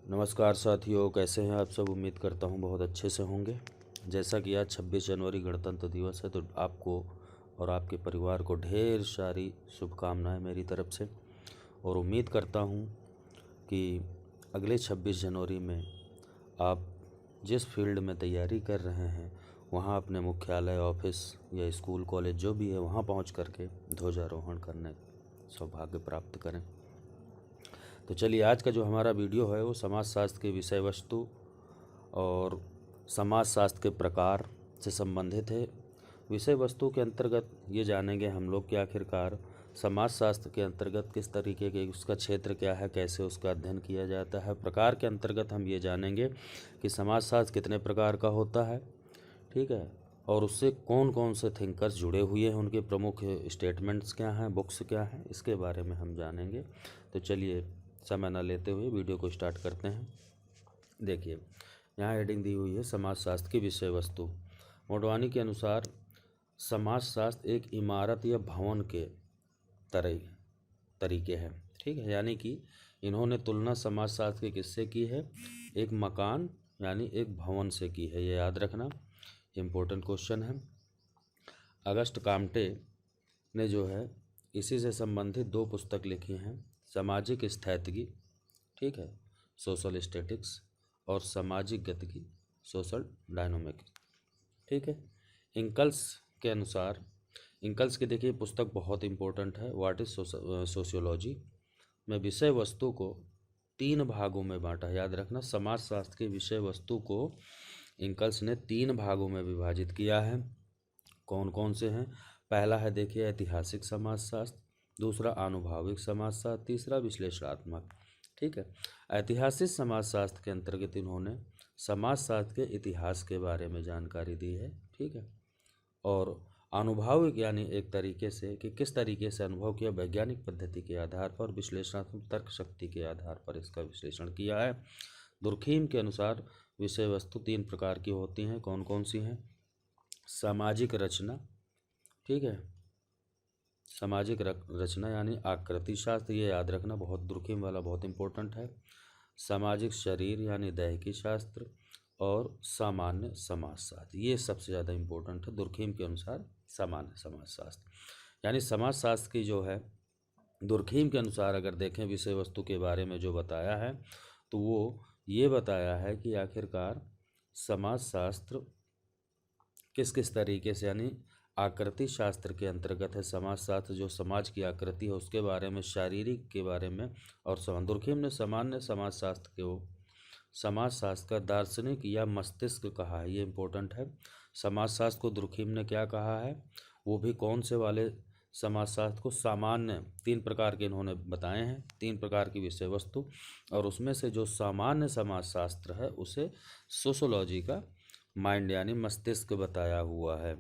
नमस्कार साथियों, कैसे हैं आप सब। उम्मीद करता हूं बहुत अच्छे से होंगे। जैसा कि आज 26 जनवरी गणतंत्र दिवस है, तो आपको और आपके परिवार को ढेर सारी शुभकामनाएं मेरी तरफ से। और उम्मीद करता हूं कि अगले 26 जनवरी में आप जिस फील्ड में तैयारी कर रहे हैं वहां अपने मुख्यालय, ऑफिस या स्कूल, कॉलेज जो भी है वहां पहुंच करके ध्वजारोहण करने सौभाग्य प्राप्त करें। तो चलिए, आज का जो हमारा वीडियो है वो समाजशास्त्र की विषय वस्तु और समाजशास्त्र के प्रकार से संबंधित है। विषय वस्तु के अंतर्गत ये जानेंगे हम लोग कि आखिरकार समाजशास्त्र के अंतर्गत किस तरीके के उसका क्षेत्र क्या है, कैसे उसका अध्ययन किया जाता है। प्रकार के अंतर्गत हम ये जानेंगे कि समाजशास्त्र कितने प्रकार का होता है, ठीक है, और उससे कौन कौन से थिंकर्स जुड़े हुए हैं, उनके प्रमुख स्टेटमेंट्स क्या हैं, बुक्स क्या हैं, इसके बारे में हम जानेंगे। तो चलिए, समय न लेते हुए वीडियो को स्टार्ट करते हैं। देखिए, यहाँ हेडिंग दी हुई है समाजशास्त्र की विषय वस्तु। मोडवानी के अनुसार समाजशास्त्र एक इमारत या भवन के तरीके है, ठीक है। यानी कि इन्होंने तुलना समाजशास्त्र की किससे की है? एक मकान यानी एक भवन से की है। ये याद रखना, इम्पोर्टेंट क्वेश्चन है। अगस्ट काम्टे ने जो है इसी से संबंधित 2 पुस्तक लिखी हैं, सामाजिक स्थैतिकी, ठीक है, सोशल स्टैटिक्स, और सामाजिक गतिकी, सोशल डायनामिक्स, ठीक है। इंकल्स के अनुसार, इंकल्स की देखिए पुस्तक बहुत इंपॉर्टेंट है, व्हाट इज सोशियोलॉजी, में विषय वस्तु को 3 भागों में बांटा। याद रखना, समाजशास्त्र की विषय वस्तु को इंकल्स ने 3 भागों में विभाजित किया है। कौन कौन से हैं? पहला है देखिए ऐतिहासिक समाजशास्त्र, दूसरा आनुभाविक समाजशास्त्र, तीसरा विश्लेषणात्मक, ठीक है। ऐतिहासिक समाजशास्त्र के अंतर्गत इन्होंने समाजशास्त्र के इतिहास के बारे में जानकारी दी है, ठीक है। और आनुभाविक यानी एक तरीके से कि किस तरीके से अनुभव किया, वैज्ञानिक पद्धति के आधार पर, विश्लेषणात्मक तर्क शक्ति के आधार पर इसका विश्लेषण किया है। दुर्खीम के अनुसार विषय वस्तु 3 प्रकार की होती हैं। कौन कौन सी हैं? सामाजिक रचना, ठीक है, सामाजिक रचना यानी आकृति शास्त्र, ये याद रखना, बहुत दुर्खीम वाला बहुत इंपॉर्टेंट है। सामाजिक शरीर यानी दैहिकी शास्त्र, और सामान्य समाजशास्त्र, ये सबसे ज़्यादा इम्पोर्टेंट है दुर्खीम के अनुसार। सामान्य समाजशास्त्र यानी समाजशास्त्र की जो है दुर्खीम के अनुसार अगर देखें विषय वस्तु के बारे में जो बताया है, तो वो ये बताया है कि आखिरकार समाजशास्त्र किस किस तरीके से, यानी आकृति शास्त्र के अंतर्गत है समाजशास्त्र, जो समाज की आकृति है उसके बारे में, शारीरिक के बारे में। और दुर्खीम ने सामान्य समाजशास्त्र को समाजशास्त्र का दार्शनिक या मस्तिष्क कहा है। ये इंपॉर्टेंट है। समाजशास्त्र को दुर्खीम ने क्या कहा है? वो भी कौन से वाले समाजशास्त्र को? सामान्य, 3 प्रकार के इन्होंने बताए हैं, 3 प्रकार की विषय वस्तु, और उसमें से जो सामान्य समाजशास्त्र है उसे सोशोलॉजी का माइंड यानी मस्तिष्क बताया हुआ है।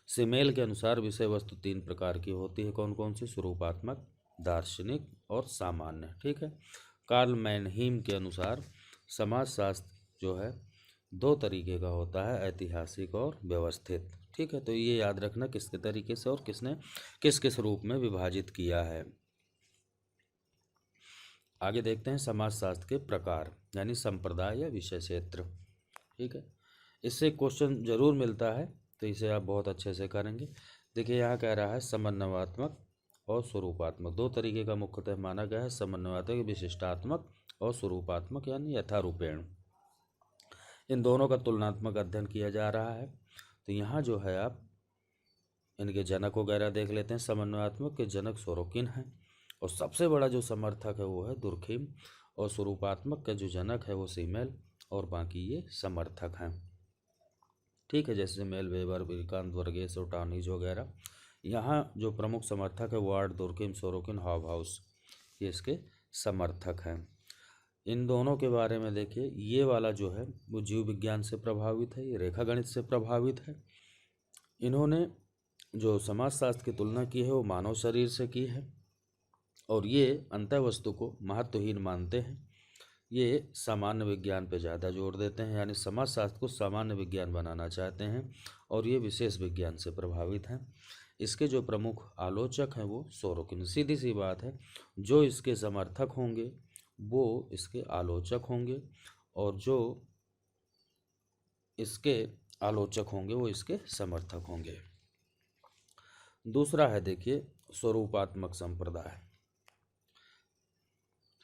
सिमेल के अनुसार विषय वस्तु 3 प्रकार की होती है। कौन कौन सी? स्वरूपात्मक, दार्शनिक और सामान्य, ठीक है। कार्ल मैनहीम के अनुसार समाजशास्त्र जो है 2 तरीके का होता है, ऐतिहासिक और व्यवस्थित, ठीक है। तो ये याद रखना किसके तरीके से और किसने किस किस रूप में विभाजित किया है। आगे देखते हैं समाजशास्त्र के प्रकार यानी संप्रदाय या विषय क्षेत्र, ठीक है। इससे क्वेश्चन जरूर मिलता है, तो इसे आप बहुत अच्छे से करेंगे। देखिए, यहाँ कह रहा है समन्वयात्मक और स्वरूपात्मक, 2 तरीके का मुख्यतः माना गया है। समन्वयात्मक, विशिष्टात्मक, और स्वरूपात्मक यानी यथारूपेण। इन दोनों का तुलनात्मक अध्ययन किया जा रहा है। तो यहाँ जो है आप इनके जनक वगैरह देख लेते हैं। समन्वयात्मक के जनक सोरोकिन हैं, और सबसे बड़ा जो समर्थक है वो है दुर्खीम, और स्वरूपात्मक का जो जनक है वो सीमेल, और बाकी ये समर्थक हैं, ठीक है, जैसे मेल, वेबर, विल्कांत, वर्गेस और टार्निज वगैरह। यहाँ जो प्रमुख समर्थक है वार्ड, दुर्खीम, सोरोकिन, हॉबहाउस, ये इसके समर्थक हैं। इन दोनों के बारे में देखिए, ये वाला जो है वो जीव विज्ञान से प्रभावित है, ये रेखागणित से प्रभावित है। इन्होंने जो समाजशास्त्र की तुलना की है वो मानव शरीर से की है, और ये अंतःवस्तु को महत्वहीन मानते हैं। ये सामान्य विज्ञान पे ज़्यादा जोर देते हैं, यानी समाजशास्त्र को सामान्य विज्ञान बनाना चाहते हैं, और ये विशेष विज्ञान से प्रभावित हैं। इसके जो प्रमुख आलोचक हैं वो सोरोकिन। सीधी सी बात है, जो इसके समर्थक होंगे वो इसके आलोचक होंगे और जो इसके आलोचक होंगे वो इसके समर्थक होंगे। दूसरा है देखिए स्वरूपात्मक संप्रदाय।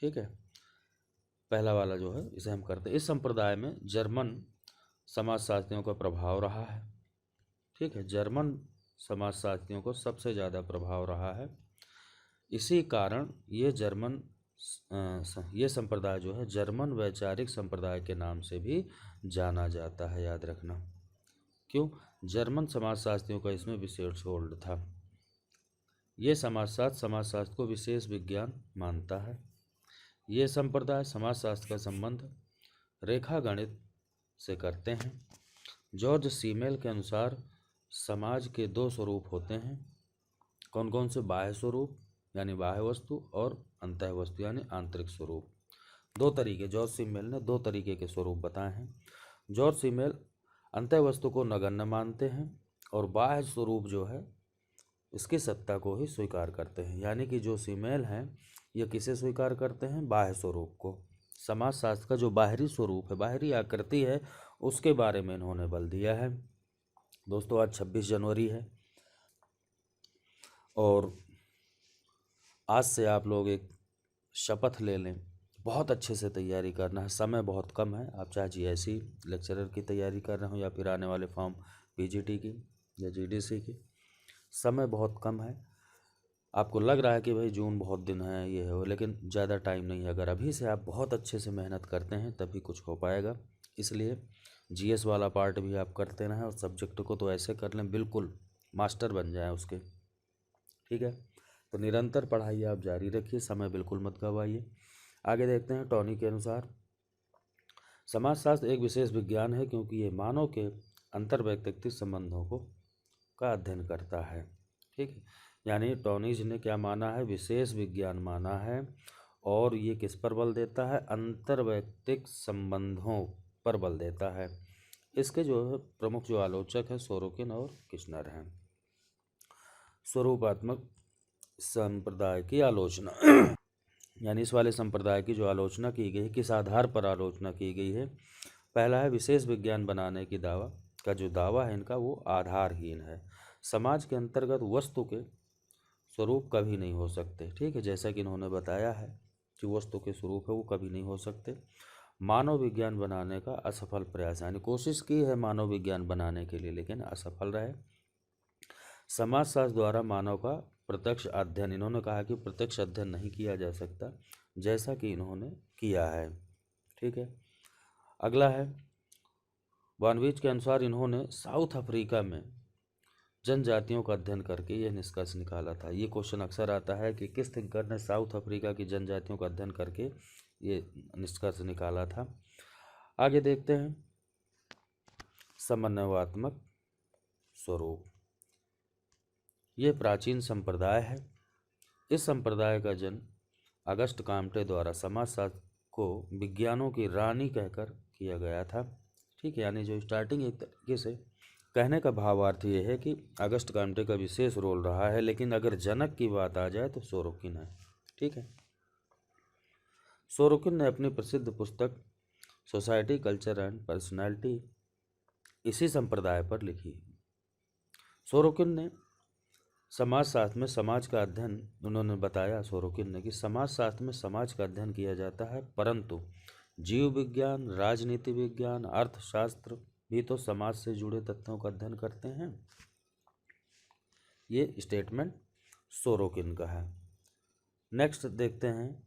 ठीक है, पहला वाला जो है इसे हम करते हैं। इस संप्रदाय में जर्मन समाजशास्त्रियों का प्रभाव रहा है। ठीक है, जर्मन समाजशास्त्रियों को सबसे ज़्यादा प्रभाव रहा है। इसी कारण ये संप्रदाय जो है जर्मन वैचारिक संप्रदाय के नाम से भी जाना जाता है, याद रखना। क्यों? जर्मन समाजशास्त्रियों का इसमें विशेष होल्ड था। ये समाजशास्त्र को विशेष विज्ञान मानता है। ये संप्रदाय समाजशास्त्र का संबंध रेखागणित से करते हैं। जॉर्ज सीमेल के अनुसार समाज के दो स्वरूप होते हैं। कौन कौन से? बाह्य स्वरूप यानी बाह्य वस्तु और अंतः वस्तु यानी आंतरिक स्वरूप। दो तरीके, जॉर्ज सीमेल ने दो तरीके के स्वरूप बताए हैं। जॉर्ज सीमेल अंतः वस्तु को नगण्य मानते हैं और बाह्य स्वरूप जो है इसकी सत्ता को ही स्वीकार करते हैं। यानी कि जो सीमेल हैं ये किसे स्वीकार करते हैं? बाह्य स्वरूप को। समाजशास्त्र का जो बाहरी स्वरूप है, बाहरी आकृति है, उसके बारे में इन्होंने बल दिया है। दोस्तों आज 26 जनवरी है और आज से आप लोग एक शपथ ले लें, बहुत अच्छे से तैयारी करना है। समय बहुत कम है। आप चाहे जीएसई लेक्चरर की तैयारी कर रहे हो या फिर आने वाले फॉर्म पीजीटी की या जीडीसी की, समय बहुत कम है। आपको लग रहा है कि भाई जून बहुत दिन है, ये है वो, लेकिन ज़्यादा टाइम नहीं है। अगर अभी से आप बहुत अच्छे से मेहनत करते हैं तभी कुछ हो पाएगा। इसलिए जीएस वाला पार्ट भी आप करते रहें और सब्जेक्ट को तो ऐसे कर लें बिल्कुल मास्टर बन जाए उसके। ठीक है, तो निरंतर पढ़ाई आप जारी रखिए, समय बिल्कुल मत गवाइए। आगे देखते हैं। टॉनी के अनुसार समाजशास्त्र एक विशेष विज्ञान है क्योंकि ये मानव के अंतर्वैयक्तिक संबंधों को का अध्ययन करता है। ठीक है, यानी टॉनी जी ने क्या माना है? विशेष विज्ञान माना है। और ये किस पर बल देता है? अंतर्वैयक्तिक संबंधों पर बल देता है। इसके जो है प्रमुख जो आलोचक हैं सोरोकिन और किशनर हैं। स्वरूपात्मक संप्रदाय की आलोचना यानी इस वाले संप्रदाय की जो आलोचना की गई है, किस आधार पर आलोचना की गई है? पहला है विशेष विज्ञान बनाने की दावा का जो दावा है इनका वो आधारहीन है। समाज के अंतर्गत वस्तु के स्वरूप कभी नहीं हो सकते। ठीक है, जैसा कि इन्होंने बताया है कि वस्तु के स्वरूप है वो कभी नहीं हो सकते। मानव विज्ञान बनाने का असफल प्रयास, यानी कोशिश की है मानव विज्ञान बनाने के लिए लेकिन असफल रहे। समाजशास्त्र द्वारा मानव का प्रत्यक्ष अध्ययन, इन्होंने कहा कि प्रत्यक्ष अध्ययन नहीं किया जा सकता जैसा कि इन्होंने किया है। ठीक है, अगला है वानविच के अनुसार इन्होंने साउथ अफ्रीका में जनजातियों का अध्ययन करके यह निष्कर्ष निकाला था। ये क्वेश्चन अक्सर आता है कि किस थिंकर ने साउथ अफ्रीका की जनजातियों का अध्ययन करके ये निष्कर्ष निकाला था। आगे देखते हैं समन्वयात्मक स्वरूप। ये प्राचीन संप्रदाय है। इस संप्रदाय का जन्म अगस्ट काम्टे द्वारा समाजशास्त्र को विज्ञानों की रानी कहकर किया गया था। ठीक है, यानी जो स्टार्टिंग एक तरीके से कहने का भावार्थ ये है कि अगस्ट काम्टे का विशेष रोल रहा है, लेकिन अगर जनक की बात आ जाए तो सोरोकिन है। ठीक है, सोरोकिन ने अपनी प्रसिद्ध पुस्तक सोसाइटी कल्चर एंड पर्सनैलिटी इसी संप्रदाय पर लिखी। सोरोकिन ने समाजशास्त्र में समाज का अध्ययन, उन्होंने बताया सोरोकिन ने कि समाजशास्त्र में समाज का अध्ययन किया जाता है, परंतु जीव विज्ञान, राजनीति विज्ञान, अर्थशास्त्र भी तो समाज से जुड़े तथ्यों का अध्ययन करते हैं। ये स्टेटमेंट सोरोकिन का है। नेक्स्ट देखते हैं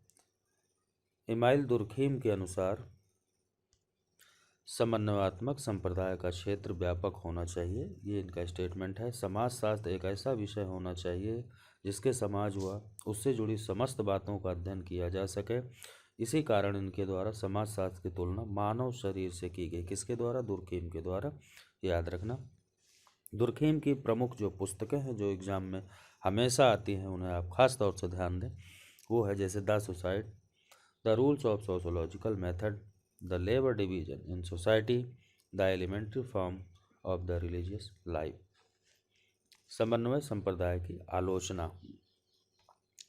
इमाइल दुर्खीम के अनुसार समन्वयात्मक संप्रदाय का क्षेत्र व्यापक होना चाहिए। ये इनका स्टेटमेंट है। समाजशास्त्र एक ऐसा विषय होना चाहिए जिसके समाज व उससे जुड़ी समस्त बातों का अध्ययन किया जा सके। इसी कारण इनके द्वारा समाजशास्त्र की तुलना मानव शरीर से की गई। किसके द्वारा? दुर्खीम के द्वारा, याद रखना। दुर्खीम की प्रमुख जो पुस्तकें हैं जो एग्जाम में हमेशा आती हैं, उन्हें आप खास तौर से ध्यान दें। वो है जैसे the society, the rules of sociological method, the labour division in society, the elementary form of the religious life. समन्वय संप्रदाय की आलोचना।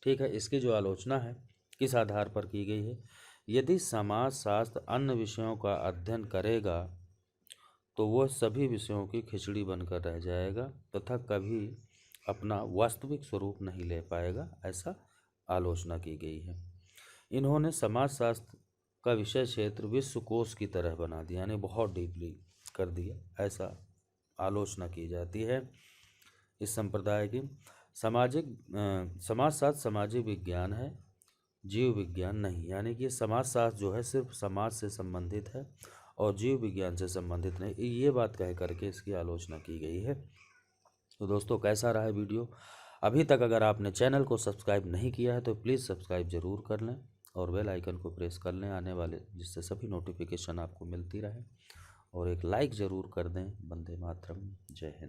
ठीक है, इसकी जो आलोचना है किस आधार पर की गई है? यदि समाजशास्त्र अन्य विषयों का अध्ययन करेगा तो वह सभी विषयों की खिचड़ी बनकर रह जाएगा तथा कभी अपना वास्तविक स्वरूप नहीं ले पाएगा, ऐसा आलोचना की गई है। इन्होंने समाजशास्त्र का विषय क्षेत्र विश्वकोश की तरह बना दिया, यानी बहुत डीपली कर दिया, ऐसा आलोचना की जाती है इस संप्रदाय की। समाजशास्त्र सामाजिक विज्ञान है, जीव विज्ञान नहीं, यानी कि समाजशास्त्र जो है सिर्फ समाज से संबंधित है और जीव विज्ञान से संबंधित नहीं, ये बात कह करके इसकी आलोचना की गई है। तो दोस्तों, कैसा रहा वीडियो? अभी तक अगर आपने चैनल को सब्सक्राइब नहीं किया है तो प्लीज़ सब्सक्राइब ज़रूर कर लें और बेल आइकन को प्रेस कर लें आने वाले, जिससे सभी नोटिफिकेशन आपको मिलती रहे, और एक लाइक ज़रूर कर दें। वंदे मातरम। जय हिंद।